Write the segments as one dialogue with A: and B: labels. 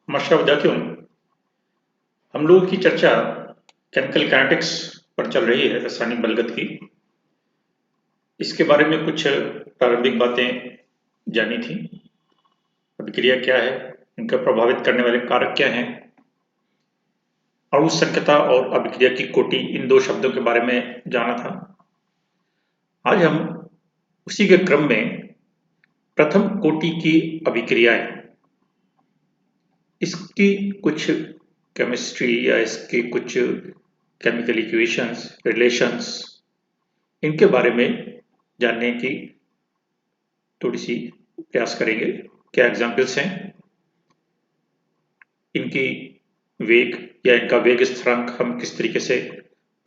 A: नमस्कार विद्यार्थियों। हम लोगों की चर्चा केमिकल काइनेटिक्स पर चल रही है, रासायनिक बलगत की। इसके बारे में कुछ प्रारंभिक बातें जानी थी। अभिक्रिया क्या है, इनका प्रभावित करने वाले कारक क्या हैं, अणु संख्यता और अभिक्रिया की कोटि, इन दो शब्दों के बारे में जाना था। आज हम उसी के क्रम में प्रथम कोटि की अभिक्रियाएं, इसकी कुछ केमिस्ट्री या इसके कुछ केमिकल इक्वेशंस, रिलेशंस, इनके बारे में जानने की थोड़ी सी प्रयास करेंगे। क्या एग्जाम्पल्स हैं, इनकी वेग या इनका वेग स्थिरांक हम किस तरीके से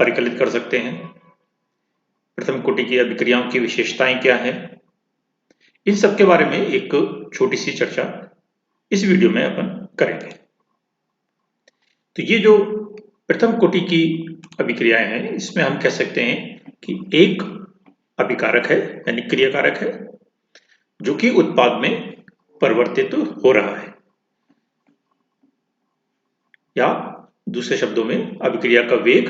A: परिकलित कर सकते हैं, प्रथम कोटि की अभिक्रियाओं की विशेषताएं क्या हैं, इन सब के बारे में एक छोटी सी चर्चा इस वीडियो में अपन करेंगे। तो ये जो प्रथम कोटि की अभिक्रियाएं हैं, इसमें हम कह सकते हैं कि एक अभिकारक है यानी क्रियाकारक है जो कि उत्पाद में परिवर्तित हो रहा है, या दूसरे शब्दों में अभिक्रिया का वेग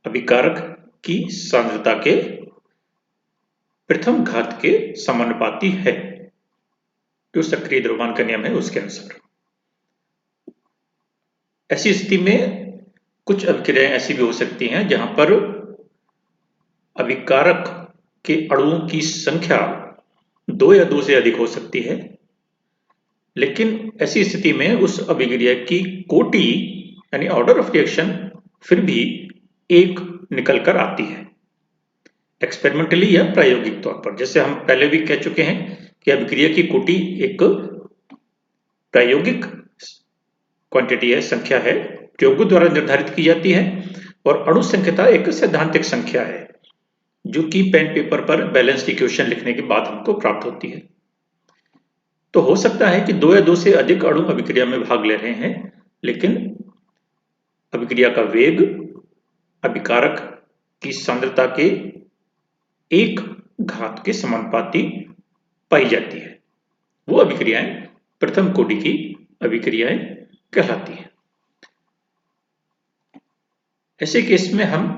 A: अभिकारक की सांद्रता के प्रथम घात के समानुपाती है, जो सक्रिय द्रव्यमान का नियम है उसके अनुसार। ऐसी स्थिति में कुछ अभिक्रियाएं ऐसी भी हो सकती हैं जहां पर अभिकारक के अणुओं की संख्या 2 या 2 से अधिक हो सकती है, लेकिन ऐसी स्थिति में उस अभिक्रिया की कोटि यानी ऑर्डर ऑफ रिएक्शन फिर भी एक निकल कर आती है, एक्सपेरिमेंटली या प्रायोगिक तौर पर। जैसे हम पहले भी कह चुके हैं कि अभिक्रिया की कोटि एक प्रायोगिक क्वांटिटी है, संख्या है, प्रयोगों द्वारा निर्धारित की जाती है, और अणु संख्यता एक सैद्धांतिक संख्या है जो कि पेन पेपर पर बैलेंस्ड इक्वेशन लिखने के बाद हमको प्राप्त होती है। तो हो सकता है कि 2 या 2 से अधिक अणु अभिक्रिया में भाग ले रहे हैं, लेकिन अभिक्रिया का वेग अभिकारक की सांद्रता के एक घात के समानुपाती पाई जाती है। वो अभिक्रियाएं प्रथम कोटि की अभिक्रियाएं कहलाती हैं। ऐसे केस में हम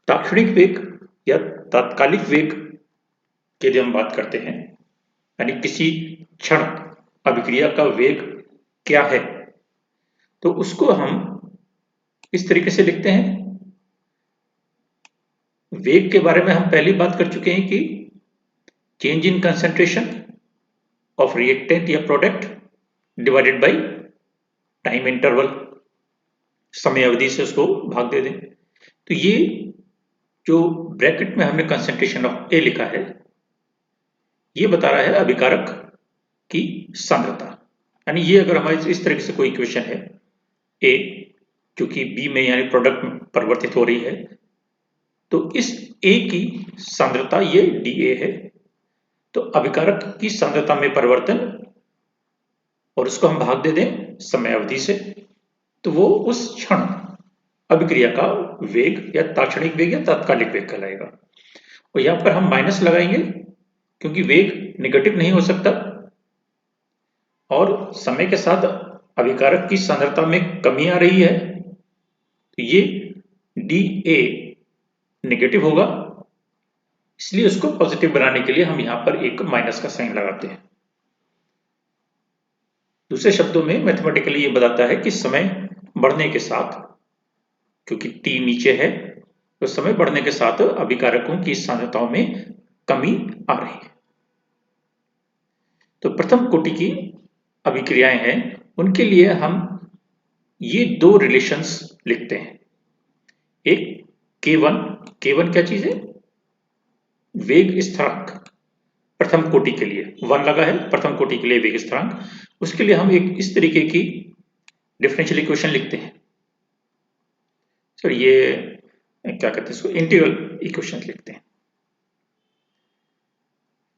A: तात्क्षणिक वेग या तात्कालिक वेग की यदि हम बात करते हैं, यानी किसी क्षण अभिक्रिया का वेग क्या है, तो उसको हम इस तरीके से लिखते हैं। वेग के बारे में हम पहले बात कर चुके हैं कि change in concentration of reactant या product divided by time interval, समय अवधि से उसको भाग दे दें। तो ये जो ब्रैकेट में हमने कंसंट्रेशन ऑफ ए लिखा है, ये बता रहा है अभिकारक की सांद्रता। यानी ये अगर हमारे इस तरीके से कोई इक्वेशन है, ए जो कि बी में यानी प्रोडक्ट में परिवर्तित हो रही है, तो इस ए की सांद्रता ये डी ए है। तो अभिकारक की सांद्रता में परिवर्तन और उसको हम भाग दे दें समय अवधि से, तो वो उस क्षण अभिक्रिया का वेग या तात्क्षणिक वेग या तात्कालिक वेग कहलाएगा। और यहां पर हम माइनस लगाएंगे क्योंकि वेग नेगेटिव नहीं हो सकता, और समय के साथ अभिकारक की सांद्रता में कमी आ रही है, तो ये डी ए नेगेटिव होगा, इसलिए उसको पॉजिटिव बनाने के लिए हम यहां पर एक माइनस का साइन लगाते हैं। दूसरे शब्दों में मैथमेटिकली ये बताता है कि समय बढ़ने के साथ, क्योंकि टी नीचे है, तो समय बढ़ने के साथ अभिकारकों की सांद्रताओं में कमी आ रही है। तो प्रथम कोटि की अभिक्रियाएं हैं, उनके लिए हम ये दो रिलेशंस लिखते हैं। एक K1, K1 क्या चीज है? वेग स्थिरांक। प्रथम कोटि के लिए 1 लगा है, प्रथम कोटि के लिए वेग स्थिरांक। उसके लिए हम एक इस तरीके की डिफरेंशियल इक्वेशन लिखते हैं। सर ये क्या कहते हैं इसको, इंटीग्रल इक्वेशन लिखते हैं।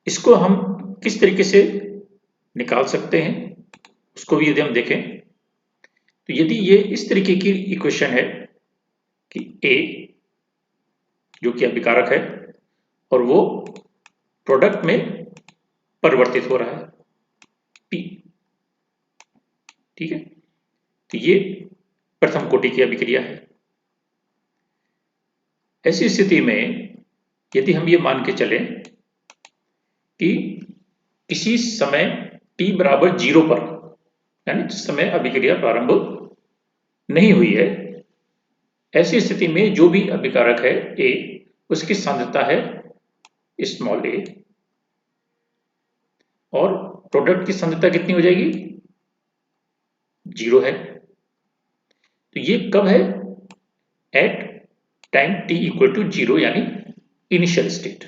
A: इसको हम किस तरीके से निकाल सकते हैं उसको भी यदि हम देखें, तो यदि ये इस तरीके की इक्वेशन है कि A जो कि अभिकारक है और वो प्रोडक्ट में परिवर्तित हो रहा है P, ठीक है, तो ये प्रथम कोटि की अभिक्रिया है। ऐसी स्थिति में यदि हम ये मान के चलें कि किसी समय t बराबर 0 पर, यानी जिस समय अभिक्रिया प्रारंभ नहीं हुई है, ऐसी स्थिति में जो भी अभिकारक है A, उसकी सांद्रता है स्मॉल a, और प्रोडक्ट की सांद्रता कितनी हो जाएगी? 0 है। तो ये कब है? At time t equal to 0, यानी इनिशियल स्टेट।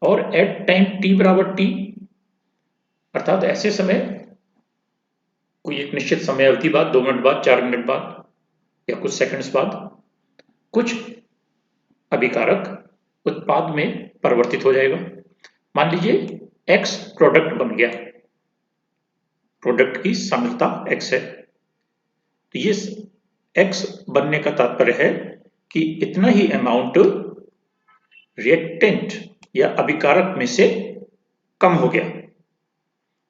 A: और एट टाइम t बराबर t, अर्थात ऐसे समय कोई एक निश्चित समय अवधि बाद, 2 मिनट बाद, 4 मिनट बाद या कुछ सेकंड्स बाद, कुछ अभिकारक उत्पाद में परिवर्तित हो जाएगा। मान लीजिए X प्रोडक्ट बन गया, प्रोडक्ट की सांद्रता X है। तो ये X बनने का तात्पर्य है कि इतना ही अमाउंट रिएक्टेंट या अभिकारक में से कम हो गया।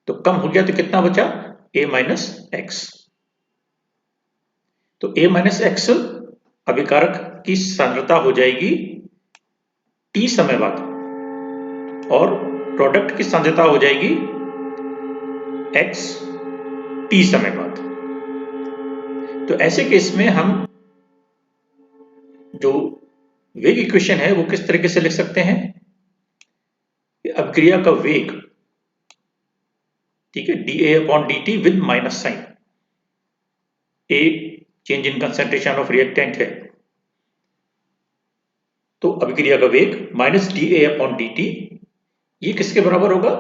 A: तो कम हो गया तो कितना बचा? A minus x. तो A माइनस एक्स अभिकारक की सांद्रता हो जाएगी t समय बाद, और प्रोडक्ट की सांद्रता हो जाएगी x t समय बाद। तो ऐसे केस में हम जो वेग इक्वेशन है वो किस तरीके से लिख सकते हैं? अभिक्रिया का वेग, ठीक है, dA/dt with minus sign. A change in concentration of reactant है, तो अभिक्रिया का वेग माइनस dA/dt, ये किसके बराबर होगा?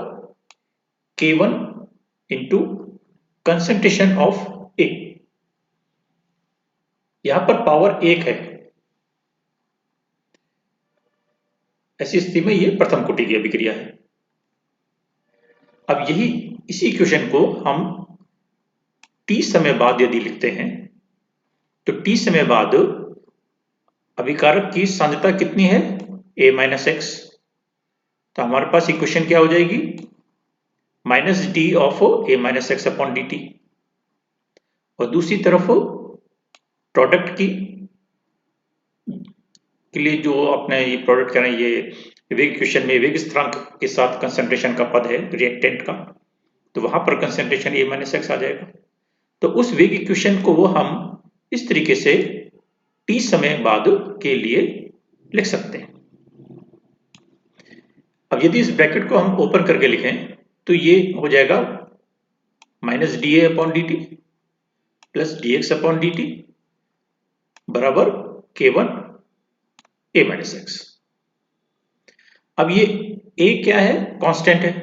A: K1 into concentration of A। यहां पर पावर 1 है। ऐसी स्थिति में ये प्रथम कोटि की अभिक्रिया है। अब इसी इक्वेशन को हम t समय बाद यदि लिखते हैं, तो t समय बाद अभिकारक की सांद्रता कितनी है? A minus x. तो हमारे पास इक्वेशन क्या हो जाएगी? Minus D of A minus x upon D T. और दूसरी तरफ प्रोडक्ट के लिए जो अपने ये प्रोडक्ट करें, ये वेग इक्वेशन में वेग स्थिरांक के साथ कंसंट्रेशन का पद है रिएक्टेंट का, तो वहां पर कंसंट्रेशन A माइनस एक्स आ जाएगा। तो उस वेग इक्वेशन को हम इस तरीके से t समय बाद के लिए लिख सकते हैं। अब यदि इस ब्रैकेट को हम ओपन करके लिखें तो ये हो जाएगा माइनस dA/dt प्लस dx/dt बराबर K1 A माइनस एक्स। अब ये A क्या है? कांस्टेंट है,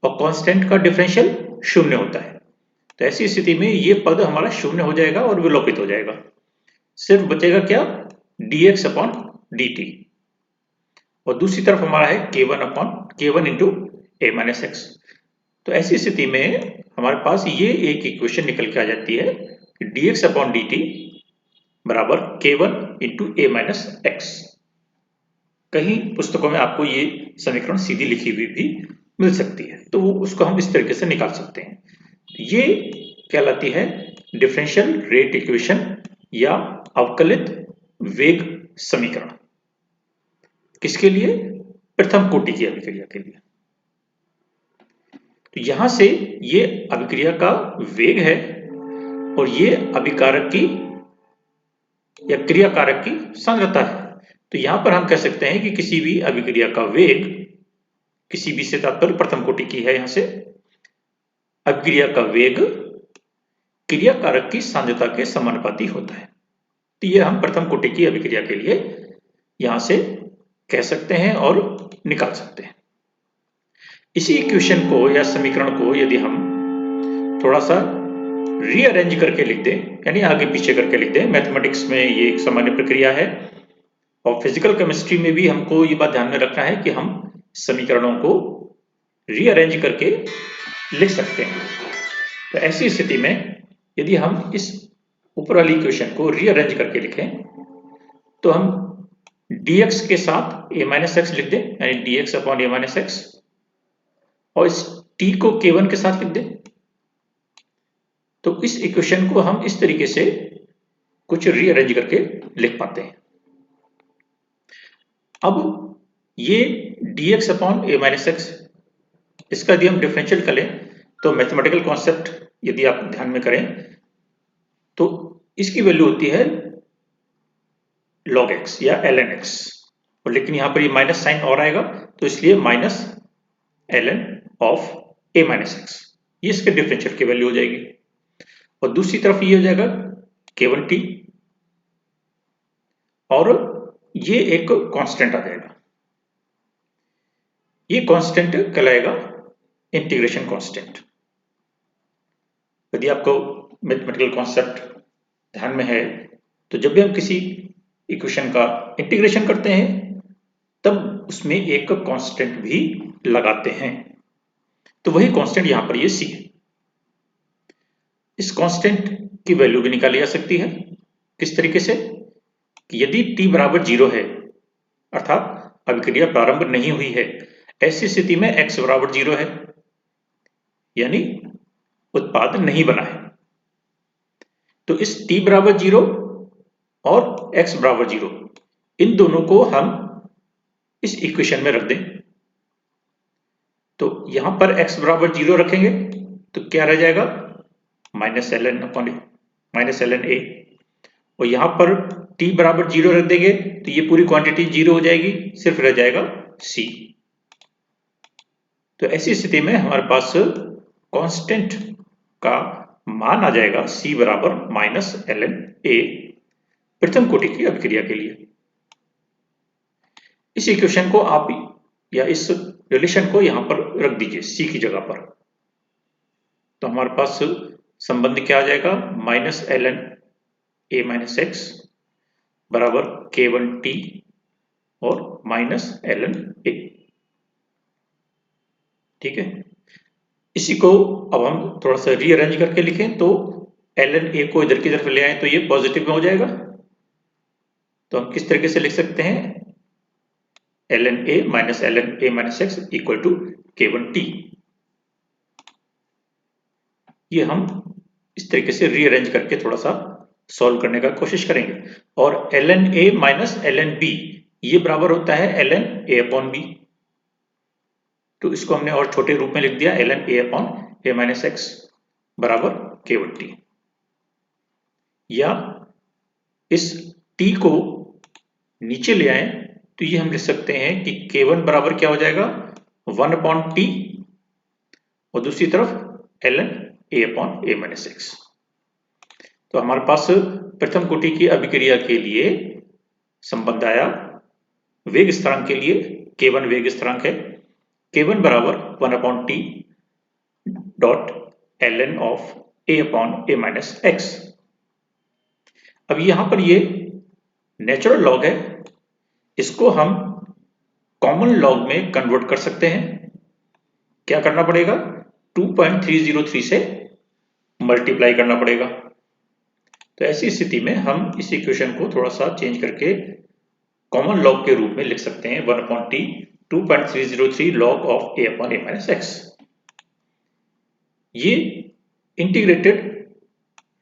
A: और कांस्टेंट का डिफरेंशियल 0 होता है। तो ऐसी स्थिति में ये पद हमारा 0 हो जाएगा और विलोपित हो जाएगा। सिर्फ बचेगा क्या? dx/dt, और दूसरी तरफ हमारा है K1 into A minus x. तो ऐसी स्थिति में हमारे पास ये एक इक्वेशन निकल के आ जाती है कि dx/dt बराबर K1 into A minus x. कहीं पुस्तकों में आपको ये समीकरण सीधी लिखी हुई भी मिल सकती है, तो उसको हम इस तरीके से निकाल सकते हैं। ये कहलाती है डिफरेंशियल रेट इक्वेशन या अवकलित वेग समीकरण। किसके लिए? प्रथम कोटि की अभिक्रिया के लिए। तो यहां से ये अभिक्रिया का वेग है, और ये अभिकारक की या क्रियाकारक की सांद्रता है। तो यहां पर हम कह सकते हैं कि किसी भी अभिक्रिया का वेग, किसी भी से तात्पर्य प्रथम कोटि की है, यहां से अभिक्रिया का वेग क्रियाकारक की सांद्रता के समानुपाती होता है। तो ये हम प्रथम कोटि की अभिक्रिया के लिए यहां से कह सकते हैं और निकाल सकते हैं। इसी इक्वेशन को या समीकरण को यदि हम थोड़ा सा रीअरेंज करके लिख दें, यानी आगे पीछे करके लिख दें, मैथमेटिक्स में ये एक सामान्य प्रक्रिया है, और फिजिकल केमिस्ट्री में भी हमको ये बात ध्यान में रखना है कि हम समीकरणों को रीअरेंज करके लिख सकते हैं। तो ऐसी स्थिति में यदि हम इस ऊपर वाली इक्वेशन को रीअरेंज करके लिखें, तो हम dx के साथ A माइनस एक्स लिख दें, यानी dx/A माइनस एक्स, और इस t को K1 के साथ लिख दें, तो इस इक्वेशन को हम इस तरीके से कुछ रीअरेंज करके लिख पाते हैं। अब ये dx upon a minus x, इसका यदि हम डिफरेंशियल करें तो मैथमेटिकल कॉन्सेप्ट यदि आप ध्यान में करें तो इसकी वैल्यू होती है log x या ln x, और लेकिन यहां पर ये माइनस साइन और आएगा तो इसलिए minus ln of a minus x, ये इसके डिफरेंशियल की वैल्यू हो जाएगी। और दूसरी तरफ ये हो जाएगा k1t, और ये एक कांस्टेंट आ जाएगा, ये कांस्टेंट कहलाएगा इंटीग्रेशन कांस्टेंट। यदि आपको मैथमेटिकल कॉन्सेप्ट ध्यान में है तो जब भी हम किसी इक्वेशन का इंटीग्रेशन करते हैं तब उसमें एक कांस्टेंट भी लगाते हैं, तो वही कांस्टेंट यहां पर ये c है। इस कांस्टेंट की वैल्यू भी निकाली जा सकती है। किस तरीके से कि यदि t बराबर 0 है, अर्थात अभिक्रिया प्रारंभ नहीं हुई है, ऐसी स्थिति में x बराबर 0 है, यानी उत्पाद नहीं बना है, तो इस t बराबर 0 और x बराबर 0 इन दोनों को हम इस इक्वेशन में रख दें। तो यहां पर x बराबर 0 रखेंगे तो क्या रह जाएगा, minus ln upon minus ln a, और यहां पर t बराबर 0 रख देंगे तो ये पूरी क्वांटिटी 0 हो जाएगी, सिर्फ रह जाएगा c। तो ऐसी स्थिति में हमारे पास कांस्टेंट का मान आ जाएगा c बराबर माइनस ln a प्रथम कोटि की अभिक्रिया के लिए। इस इक्वेशन को आप या इस रिलेशन को यहां पर रख दीजिए c की जगह पर, तो हमारे पास संबंध क्या आ जाएगा, minus ln a minus X बराबर k1t और माइनस ln a। ठीक है, इसी को अब हम थोड़ा सा रीअरेंज करके लिखें तो ln a को इधर की तरफ ले आए तो ये पॉजिटिव में हो जाएगा, तो हम किस तरीके से लिख सकते हैं, ln a minus ln a minus x equal to k1t। ये हम इस तरीके से रीअरेंज करके थोड़ा सा सॉल्व करने का कोशिश करेंगे। और ln a minus ln b ये बराबर होता है ln a अपॉन b, तो इसको हमने और छोटे रूप में लिख दिया ln a upon a minus X बराबर k1t, या इस t को नीचे ले आए तो ये हम लिख सकते हैं कि k1 बराबर क्या हो जाएगा, 1 अपॉन t, और दूसरी तरफ ln a upon a minus x. तो हमारे पास प्रथम कोटि की अभिक्रिया के लिए संबंध आया, वेग स्थिरांक के लिए k1 वेग स्थिरांक है, k1 बराबर 1 upon t dot ln of a upon a minus x. अब यहां पर ये नेचुरल लॉग है, इसको हम कॉमन लॉग में कन्वर्ट कर सकते हैं। क्या करना पड़ेगा, 2303 से मल्टीप्लाई करना पड़ेगा। तो ऐसी स्थिति में हम इस इक्वेशन को थोड़ा सा चेंज करके कॉमन लॉग के रूप में लिख सकते हैं 1 upon T 2303 log of a upon a minus x. ये इंटीग्रेटेड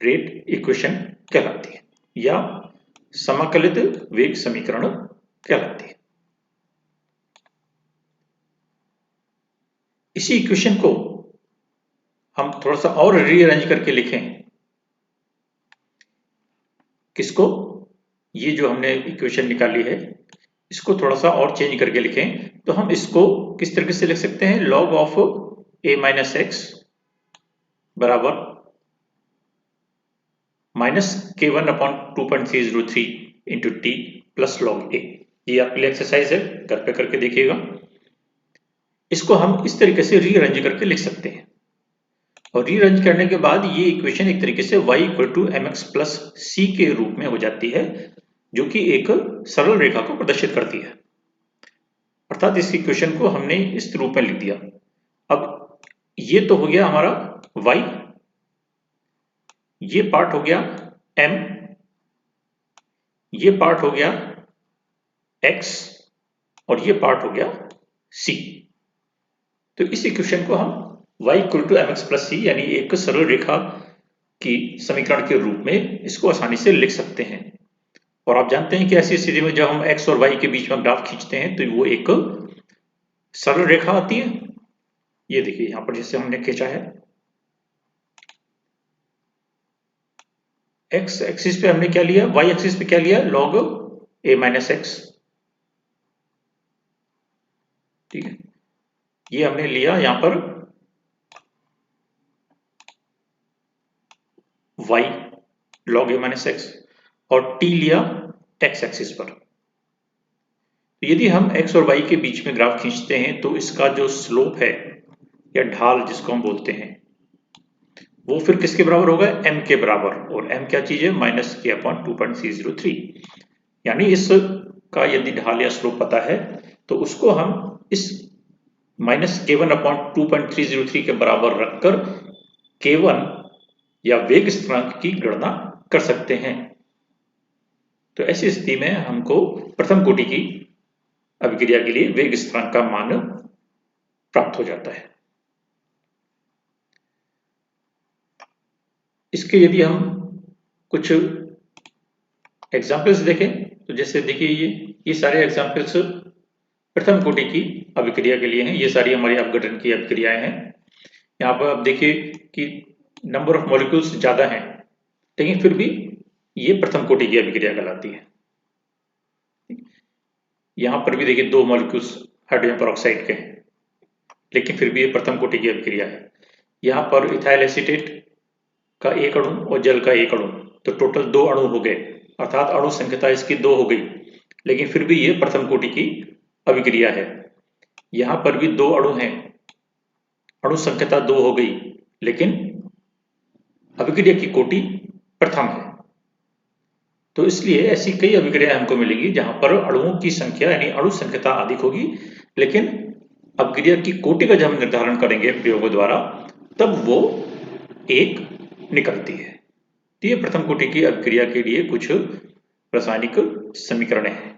A: रेट इक्वेशन कहलाती है या समाकलित वेग समीकरण कहलाती है। इसी इक्वेशन को हम थोड़ा सा और रीअरेंज करके लिखें, किसको, ये जो हमने इक्वेशन निकाली है इसको थोड़ा सा और चेंज करके लिखें तो हम इसको किस तरीके से लिख सकते हैं, log of a minus X बराबर minus k1 upon 2303 into T plus log a। ये आपके लिए एक्सरसाइज है, घर पे करके देखिएगा। इसको हम इस तरीके से रीअरेंज करके लिख सकते हैं, और रीअरेंज करने के बाद ये इक्वेशन एक तरीके से y equal to mx plus c के रूप में हो जाती है, जो कि एक सरल रेखा को प्रदर्शित करती है। अर्थात इस इक्वेशन को हमने इस रूप में लिख दिया। अब ये तो हो गया हमारा y, ये पार्ट हो गया m, ये पार्ट हो गया x, और ये पार्ट हो गया c। तो इस इक्वेशन को हम y equal to mx plus c यानी एक सरल रेखा की समीकरण के रूप में इसको आसानी से लिख सकते हैं। और आप जानते हैं कि ऐसी स्थिति में जब हम x और y के बीच में ग्राफ खींचते हैं तो वो एक सरल रेखा आती है। ये देखिए यहां पर जिससे हमने खींचा है, x एक्सिस पे हमने क्या लिया, y एक्सिस पे क्या लिया, log a माइनस एक्स। ठीक है, ये हमने लिया यहां पर y log a minus x और t लिया x एक्सिस पर। तो यदि हम x और y के बीच में ग्राफ खींचते हैं तो इसका जो स्लोप है या ढाल जिसको हम बोलते हैं वो फिर किसके बराबर होगा, m के बराबर। और m क्या चीज है, माइनस के अपॉन 2.303। यानी इसका यदि ढाल या स्लोप पता है तो उसको हम इस माइनस k1 अपॉन 2.303 के बराबर रखकर k1 या वेग स्थिरांक की गणना कर सकते हैं। तो ऐसी स्थिति में हमको प्रथम कोटि की अभिक्रिया के लिए वेग स्थिरांक का मान प्राप्त हो जाता है। इसके यदि हम कुछ एग्जाम्पल्स देखें तो जैसे देखिए ये सारे एग्जाम्पल्स प्रथम कोटि की अभिक्रिया के लिए हैं। ये सारी हमारी अपघटन की अभिक्रियाएं हैं। यहाँ पर आप देखिए कि नंबर ऑफ मॉलिक्यूल्स ज्यादा हैं, लेकिन फिर भी ये प्रथम कोटि की अभिक्रिया कहलाती है। यहाँ पर भी देखिए 2 मॉलिक्यूल्स हाइड्रोजन पेरोक्साइड के हैं, लेकिन फिर भी ये प्रथम कोटि की अभिक्रिया है। यहाँ पर इथाइल एसीटेट का एक अणु और जल का एक अणु, तो टोटल 2 अणु हो गए, अर्थात अणु संख्या इसकी 2 हो गई, लेकिन फिर भी ये प्रथम कोटि की अभिक्रिया है। यहाँ पर भी 2 अणु हैं, अणु संख्या 2 हो गई, लेकिन अभिक्रिया की कोटि प्रथम है। तो इसलिए ऐसी कई अभिक्रियाएं हमको मिलेगी जहां पर अणुओं की संख्या यानी अणु संख्या अधिक होगी, लेकिन अभिक्रिया की कोटि का जब हम निर्धारण करेंगे प्रयोगों द्वारा तब वो एक निकलती है। तो ये प्रथम कोटि की अभिक्रिया के लिए कुछ रासायनिक समीकरण हैं।